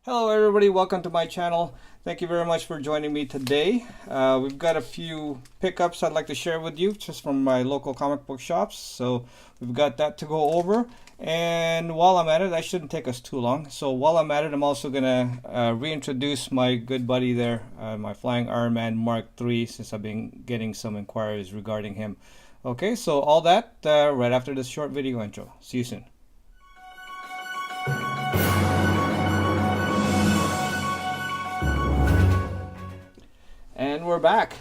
Hello everybody, welcome to my channel. Thank you very much for joining me today. We've got a few pickups I'd like to share with you just from my local comic book shops. So we've got that to go over. And while I'm at it, that shouldn't take us too long. So while I'm at it, I'm also going to reintroduce my good buddy there, my Flying Iron Man Mark III, since I've been getting some inquiries regarding him. Okay, so all that right after this short video intro. See you soon. And we're back.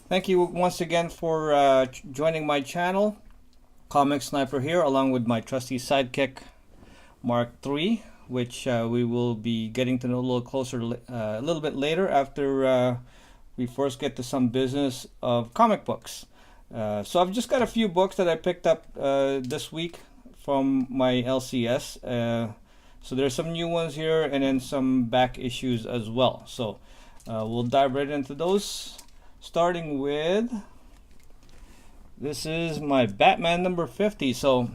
Thank you once again for joining my channel. Comic Sniper here, along with my trusty sidekick, Mark III, which we will be getting to know a little closer a little bit later after we first get to some business of comic books. So I've just got a few books that I picked up this week from my LCS. So there's some new ones here and then some back issues as well. So we'll dive right into those, starting with, this is my Batman number 50. So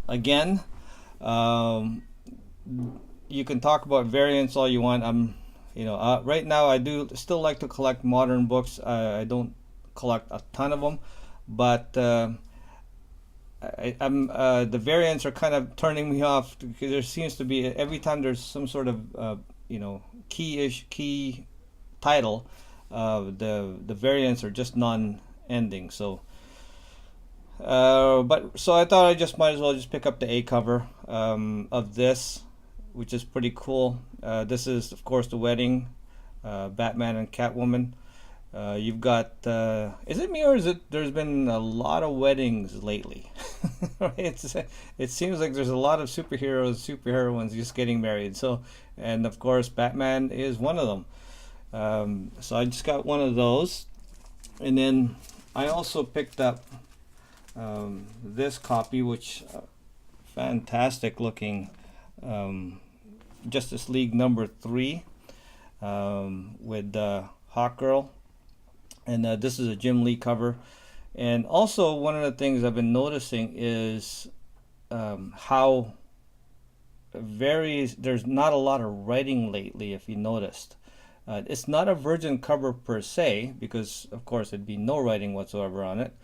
again, you can talk about variants all you want. Right now I do still like to collect modern books. I don't collect a ton of them, but the variants are kind of turning me off, because there seems to be, every time there's some sort of key title, the variants are just non-ending. So so I thought I just might as well just pick up the A cover of this, which is pretty cool. This is of course the wedding, Batman and Catwoman. You've got is it me, or is it, there's been a lot of weddings lately? It seems like there's a lot of superheroines just getting married. So, and of course Batman is one of them. So I just got one of those, and then I also picked up this copy, which fantastic looking, Justice League number 3 with Hawkgirl, and this is a Jim Lee cover. And also one of the things I've been noticing is how there's not a lot of writing lately, if you noticed. It's not a virgin cover per se, because of course it'd be no writing whatsoever on it.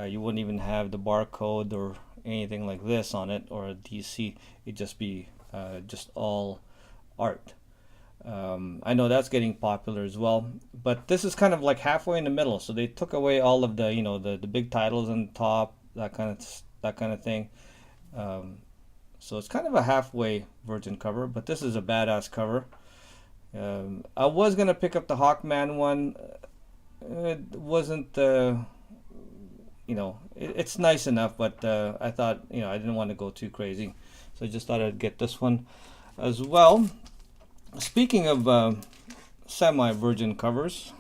You wouldn't even have the barcode or anything like this on it, or a DC. It'd just be just all art. I know that's getting popular as well, but this is kind of like halfway in the middle. So they took away all of the the big titles on top, that kind of thing. So it's kind of a halfway virgin cover, but this is a badass cover. I was gonna pick up the Hawkman one. It wasn't, it's nice enough, but I thought, I didn't want to go too crazy, so I just thought I'd get this one as well. Speaking of semi-virgin covers,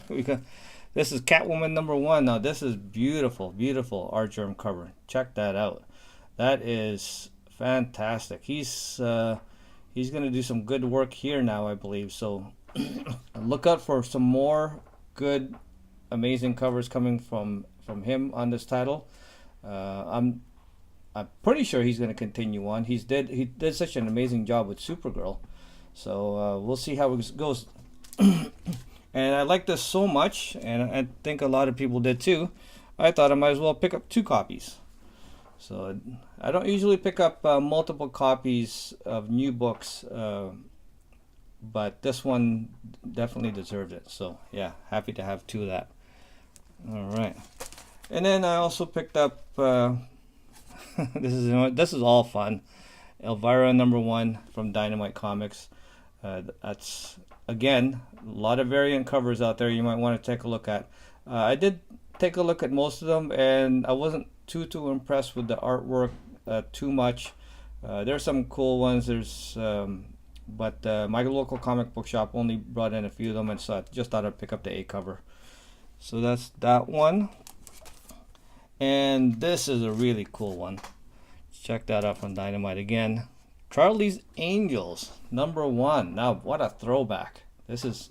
this is Catwoman number 1. Now this is beautiful, beautiful art germ cover. Check that out. That is fantastic. He's going to do some good work here now, I believe. So look out for some more good, amazing covers coming from him on this title. I'm pretty sure he's going to continue on. He did such an amazing job with Supergirl. So we'll see how it goes. And I like this so much, and I think a lot of people did too. I thought I might as well pick up 2 copies. So I don't usually pick up multiple copies of new books, but this one definitely deserved it. So yeah, happy to have 2 of that. All right, and then I also picked up this is all fun, Elvira number 1 from Dynamite Comics. That's again a lot of variant covers out there you might want to take a look at. I did take a look at most of them, and I wasn't too impressed with the artwork too much. There's some cool ones, but my local comic book shop only brought in a few of them, and so I just thought I'd pick up the A cover. So that's that one, and this is a really cool one. Check that out from Dynamite again. Charlie's Angels number 1. Now what a throwback. This is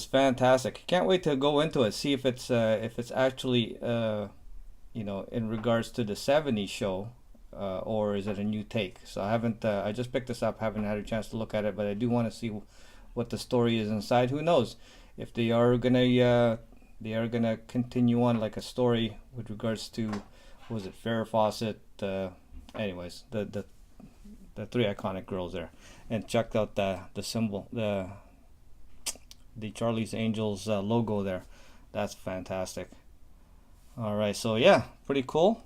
fantastic. Can't wait to go into it, see if it's actually in regards to the 70s show or is it a new take? So I haven't. I just picked this up. Haven't had a chance to look at it, but I do want to see what the story is inside. Who knows if they are gonna continue on like a story with regards to, was it Farrah Fawcett? Anyways, the three iconic girls there, and checked out the symbol, the Charlie's Angels logo there. That's fantastic. All right, so yeah, pretty cool.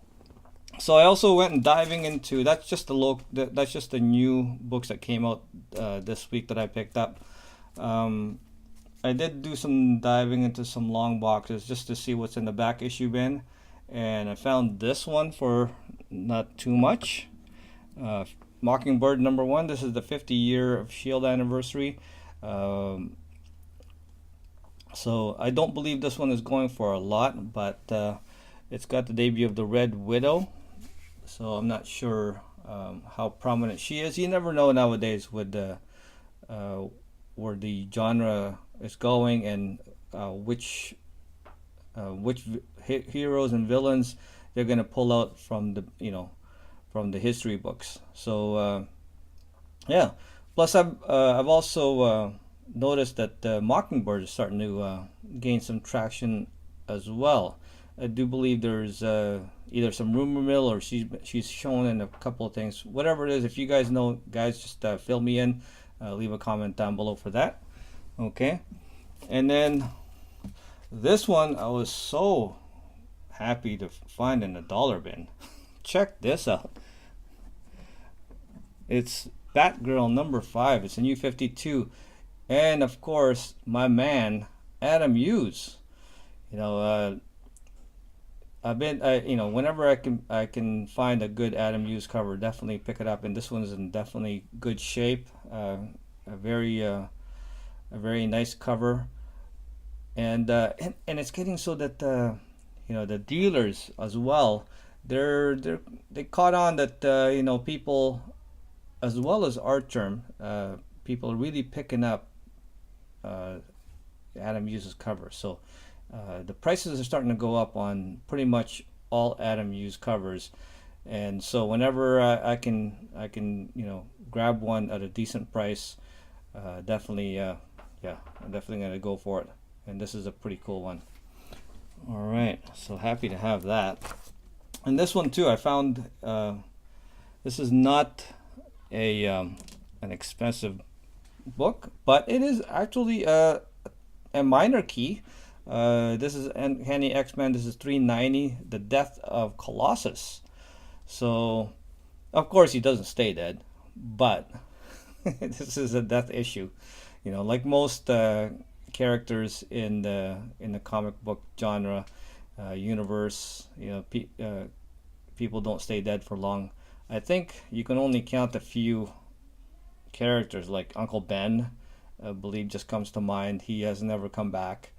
So I also went and diving into, that's just the new books that came out this week that I picked up. I did do some diving into some long boxes just to see what's in the back issue bin, and I found this one for not too much. Mockingbird #1. This is the 50 year of Shield anniversary. So I don't believe this one is going for a lot, but it's got the debut of the Red Widow. So I'm not sure how prominent she is. You never know nowadays with where the genre is going, and which heroes and villains they're gonna pull out from the history books. So yeah. Plus I've also noticed that Mockingbird is starting to gain some traction as well. I do believe there's either some rumor mill or she's shown in a couple of things. Whatever it is, if you guys know, guys, just fill me in. Leave a comment down below for that. Okay. And then this one I was so happy to find in the dollar bin. Check this out. It's Batgirl #5. It's a new 52. And of course, my man, Adam Hughes. I've been, whenever I can find a good Adam Hughes cover, definitely pick it up. And this one's in definitely good shape. A very nice cover. And it's getting so that the dealers as well, they caught on that people, as well as art term, people are really picking up Adam Hughes' cover. So the prices are starting to go up on pretty much all Adam Hughes covers, and so whenever I can grab one at a decent price, definitely I'm definitely gonna go for it. And this is a pretty cool one. All right, so happy to have that. And this one too, I found this is not an expensive book, but it is actually a minor key. This is Uncanny X-Men. This is 390, The Death of Colossus. So of course he doesn't stay dead, but this is a death issue. Like most characters in the comic book genre universe, people don't stay dead for long. I think you can only count a few characters, like Uncle Ben, I believe, just comes to mind. He has never come back.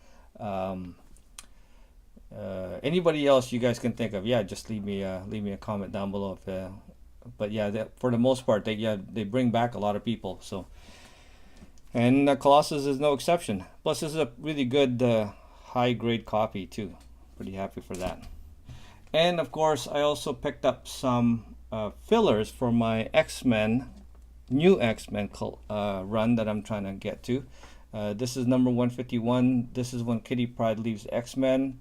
Anybody else you guys can think of, yeah, just leave me a comment down below. But yeah, for the most part, they bring back a lot of people. So, and Colossus is no exception. Plus, this is a really good high grade copy too. Pretty happy for that. And of course, I also picked up some fillers for my new X-Men run that I'm trying to get to. This is number 151. This is when Kitty Pryde leaves X-Men.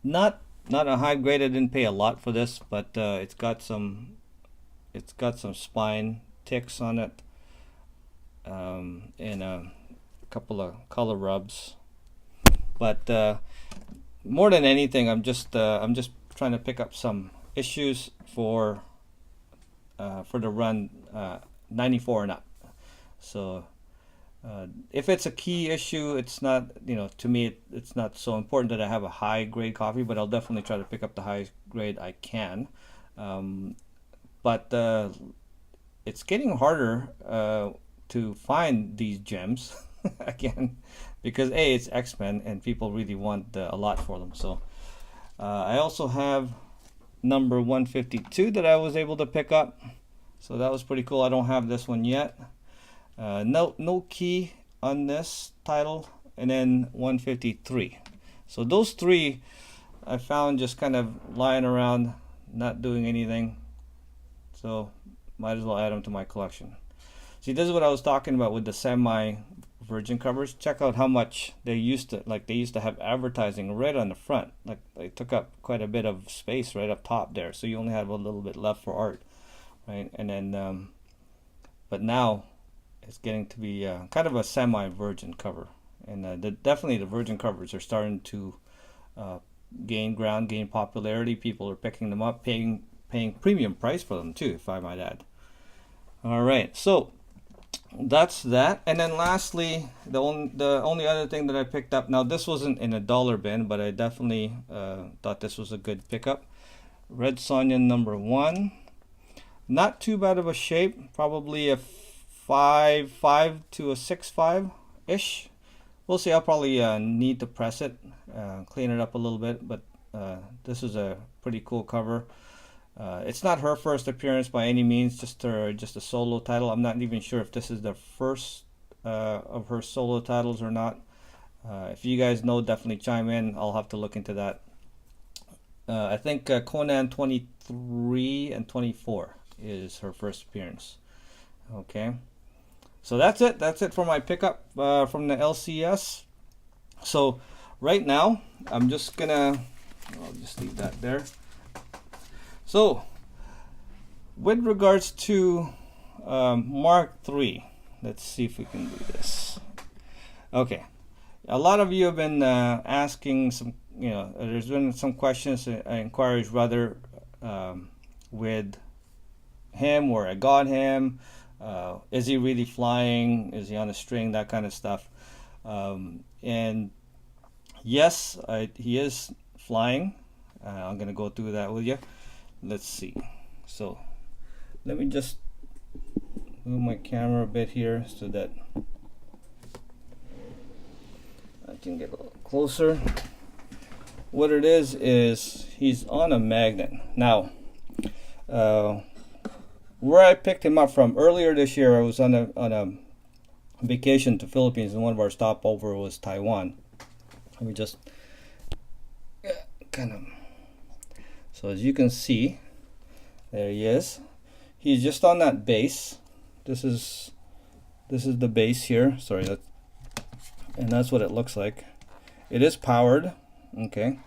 Not a high grade. I didn't pay a lot for this, but it's got some spine ticks on it, and a couple of color rubs. But more than anything, I'm just trying to pick up some issues for the run 94 and up. So if it's a key issue, it's not, to me it's not so important that I have a high grade copy, but I'll definitely try to pick up the highest grade I can. But it's getting harder to find these gems again, because it's X-Men and people really want a lot for them. So I also have number 152 that I was able to pick up, so that was pretty cool. I don't have this one yet. No key on this title. And then 153. So those three I found just kind of lying around, not doing anything. so might as well add them to my collection. See, this is what I was talking about with the semi virgin covers. Check out how much they used to have advertising right on the front. Like they took up quite a bit of space right up top there, so you only have a little bit left for art, right? And then but now it's getting to be kind of a semi virgin cover, and definitely the virgin covers are starting to gain ground, gain popularity. People are picking them up, paying premium price for them too, if I might add. All right, so that's that. And then lastly, the only other thing that I picked up, now this wasn't in a dollar bin, but I definitely thought this was a good pickup. Red Sonja #1. Not too bad of a shape, probably a 5.5 to a 6.5 ish. We'll see. I'll probably need to press it, clean it up a little bit, but this is a pretty cool cover. It's not her first appearance by any means, just a solo title. I'm not even sure if this is the first of her solo titles or not. If you guys know, definitely chime in. I'll have to look into that. I think Conan 23 and 24 is her first appearance. Okay, so that's it. That's it for my pickup from the LCS. So right now, I'm just gonna, I'll just leave that there. So with regards to Mark III, let's see if we can do this. Okay, a lot of you have been asking some, there's been some questions, inquiries rather, with him, where I got him. Is he really flying? Is he on a string? That kind of stuff. And yes, he is flying. I'm going to go through that with you. Let's see. So let me just move my camera a bit here so that I can get a little closer. What it is he's on a magnet. Now, where I picked him up from earlier this year, I was on a vacation to Philippines, and one of our stopover was Taiwan. Let me just kind of, so as you can see, there he is. He's just on that base. This is the base here. Sorry, and that's what it looks like. It is powered, okay,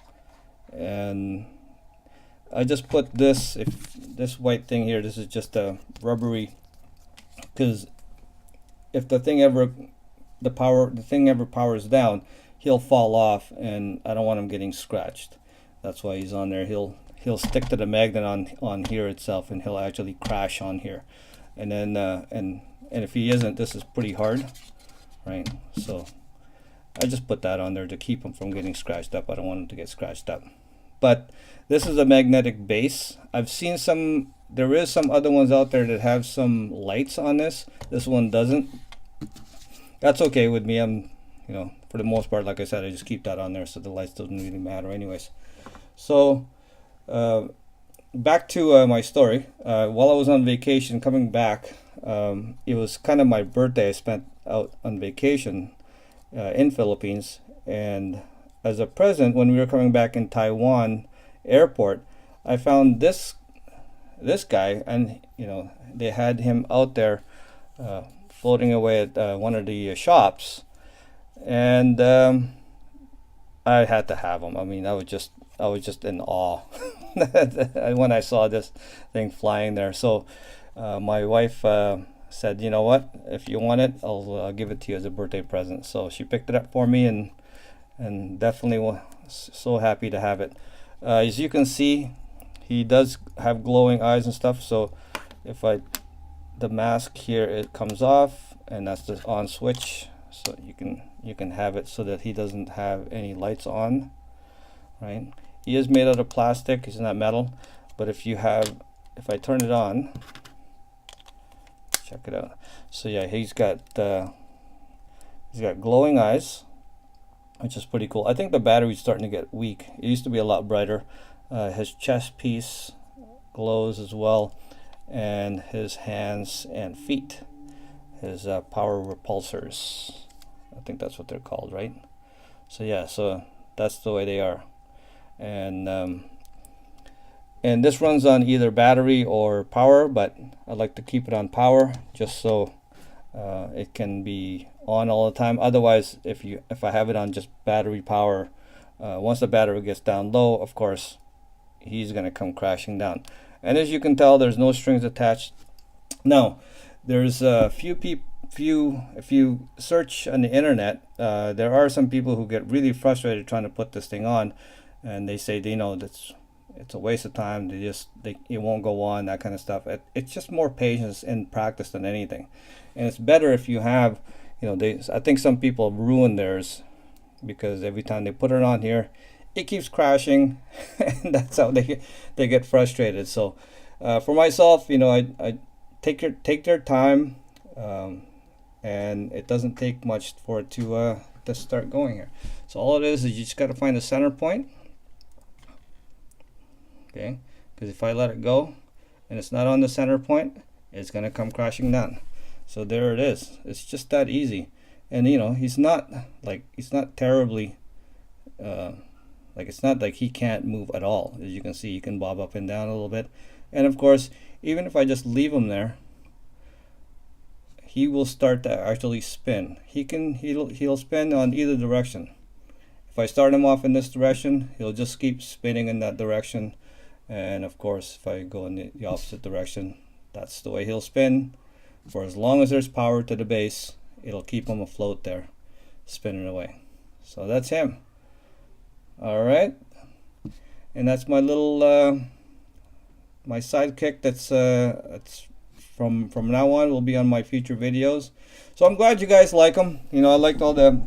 and I just put this, this white thing here, this is just a rubbery, because if the thing ever powers down, he'll fall off, and I don't want him getting scratched. That's why he's on there. He'll stick to the magnet on here itself, and he'll actually crash on here. And then and if he isn't, this is pretty hard, right? So I just put that on there to keep him from getting scratched up. I don't want him to get scratched up. But this is a magnetic base. I've seen there is some other ones out there that have some lights on this. This one doesn't. That's okay with me. I'm, for the most part, like I said, I just keep that on there, so the lights doesn't really matter anyways. So back to my story. While I was on vacation, coming back, it was kind of my birthday. I spent out on vacation in Philippines, and as a present, when we were coming back in Taiwan airport, I found this guy, and they had him out there floating away at one of the shops, and I had to have him. I mean, I was just in awe when I saw this thing flying there. So my wife said, you know what, if you want it, I'll give it to you as a birthday present. So she picked it up for me, and definitely was so happy to have it. As you can see, he does have glowing eyes and stuff. So if the mask here, it comes off, and that's the on switch. So you can have it so that he doesn't have any lights on, right? He is made out of plastic. He's not metal. But if I turn it on, check it out. So yeah, he's got glowing eyes, which is pretty cool. I think the battery's starting to get weak. It used to be a lot brighter. His chest piece glows as well, and his hands and feet, his power repulsors. I think that's what they're called, right? So yeah, so that's the way they are. And And this runs on either battery or power, but I like to keep it on power just so it can be on all the time. Otherwise, if I have it on just battery power, once the battery gets down low, of course he's gonna come crashing down. And as you can tell, there's no strings attached. Now there's a few people, if you search on the internet, there are some people who get really frustrated trying to put this thing on, and they say it's a waste of time. It won't go on, that kind of stuff. It's just more patience and practice than anything. And it's better if you have, I think some people ruin theirs because every time they put it on here, it keeps crashing, and that's how they get frustrated. So for myself, I take their time, and it doesn't take much for it to start going here. So all it is you just got to find the center point. Okay, because if I let it go and it's not on the center point, it's gonna come crashing down. So there it is. It's just that easy. And he's not terribly it's not like he can't move at all. As you can see, he can bob up and down a little bit. And of course, even if I just leave him there, he will start to actually spin. He'll spin on either direction. If I start him off in this direction, he'll just keep spinning in that direction. And of course, if I go in the opposite direction, that's the way he'll spin. For as long as there's power to the base, it'll keep him afloat there, spinning away. So that's him. All right, and that's my little my sidekick. That's from now on will be on my future videos. So I'm glad you guys like them. I liked all the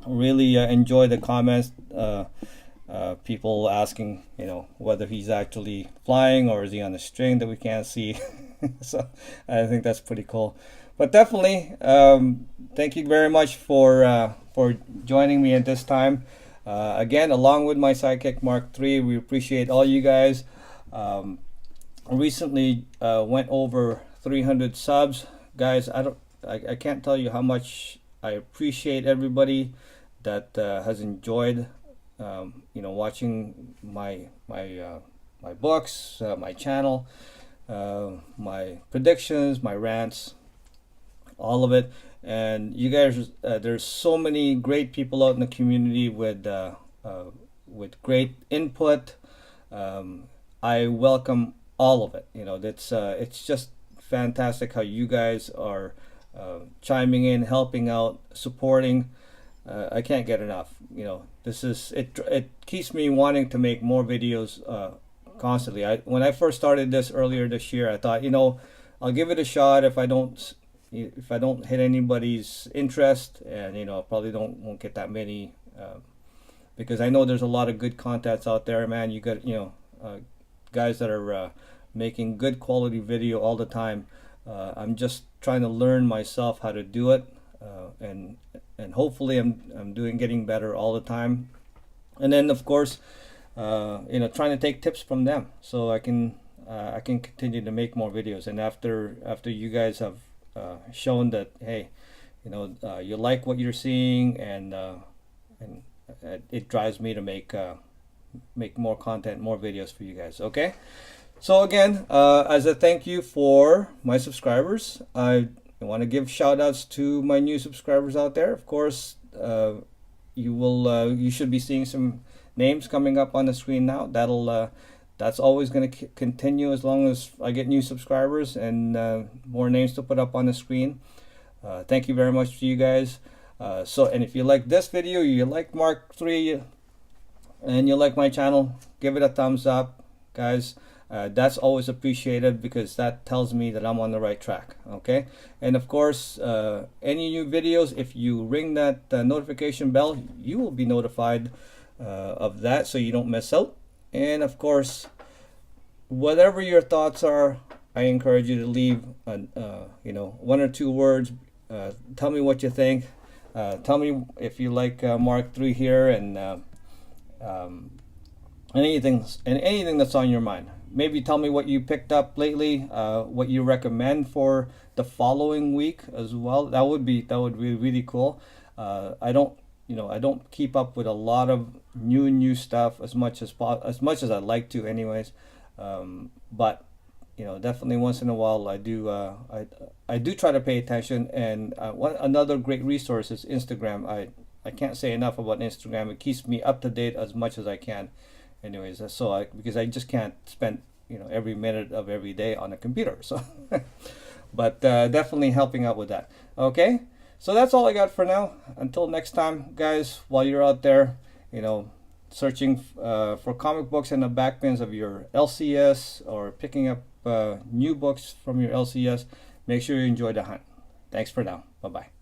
really enjoy the comments. People asking, whether he's actually flying or is he on a string that we can't see. So I think that's pretty cool. But definitely, thank you very much for joining me at this time. Again, along with my Sidekick Mark III, we appreciate all you guys. Recently went over 300 subs, guys. I can't tell you how much I appreciate everybody that has enjoyed watching my books, my channel, my predictions, my rants, all of it. And you guys, there's so many great people out in the community with great input. I welcome all of it. It's just fantastic how you guys are chiming in, helping out, supporting. I can't get enough. This is it. It keeps me wanting to make more videos constantly. When I first started this earlier this year, I thought, I'll give it a shot. If I don't hit anybody's interest, and I probably won't get that many, because I know there's a lot of good contents out there, man. You got guys that are making good quality video all the time. I'm just trying to learn myself how to do it, and hopefully I'm getting better all the time. And then of course, trying to take tips from them so I can continue to make more videos. And after you guys have shown that, hey, you like what you're seeing, and it drives me to make more content, more videos for you guys. Okay, so again, as a thank you for my subscribers, I want to give shout outs to my new subscribers out there. Of course, you should be seeing some names coming up on the screen now. That's always going to continue as long as I get new subscribers and more names to put up on the screen. Thank you very much to you guys. And if you like this video, you like Mark III, and you like my channel, give it a thumbs up, guys. That's always appreciated because that tells me that I'm on the right track. Okay, and of course, any new videos, if you ring that notification bell, you will be notified of that, so you don't miss out. And of course, whatever your thoughts are, I encourage you to leave one or two words. Tell me what you think. Tell me if you like Mark III here, and anything that's on your mind. Maybe tell me what you picked up lately, what you recommend for the following week as well. That would be really cool. I don't keep up with a lot of new stuff as much as I'd like to, anyways. But you know, definitely once in a while I do try to pay attention. And another great resource is Instagram. I can't say enough about Instagram. It keeps me up to date as much as I can. Anyways, because I just can't spend, you know, every minute of every day on a computer. So, but definitely helping out with that. Okay, so that's all I got for now. Until next time, guys. While you're out there, you know, searching for comic books in the backbins of your LCS, or picking up new books from your LCS, make sure you enjoy the hunt. Thanks for now. Bye bye.